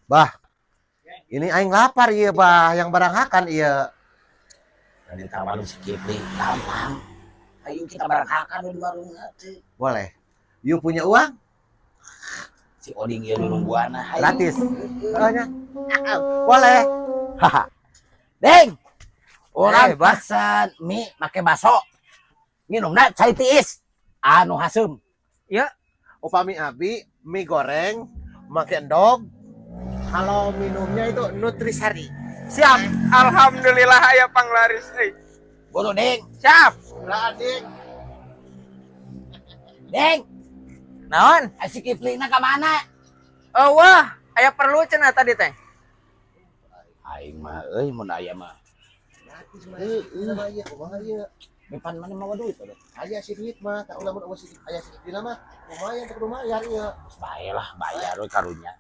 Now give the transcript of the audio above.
Bah, ini aing lapar iya bah, yang barang hakan iya. Dari tawarin si Kipli, gampang. Ayo kita barangkakan di warung nanti. Boleh. You punya uang? Si Oding ya nungguana. Gratis. Soalnya. Boleh. Haha. Deng, orang Bah. pesan mie make baso. Minumna cai tiis. Anu hasem. Ya, upami abi mie goreng, make endog. Kalau minumnya itu nutrisari. Siap. Alhamdulillah aya panglaris euy. Bodoh Deng. Siap. Lah adik. Deng, Naon? si Kipli na ka mana? Wah, aya perlu cenah tadi teh. Aing mah euy mun aya mah. Gratis mah. Sama iya, kumaha ieu? Depan mana mau duit tuh. Aya si duit mah, tak ulah mun aya si duit mah. Lumayan tak lumayan ieu. Bae lah bayar we karunya.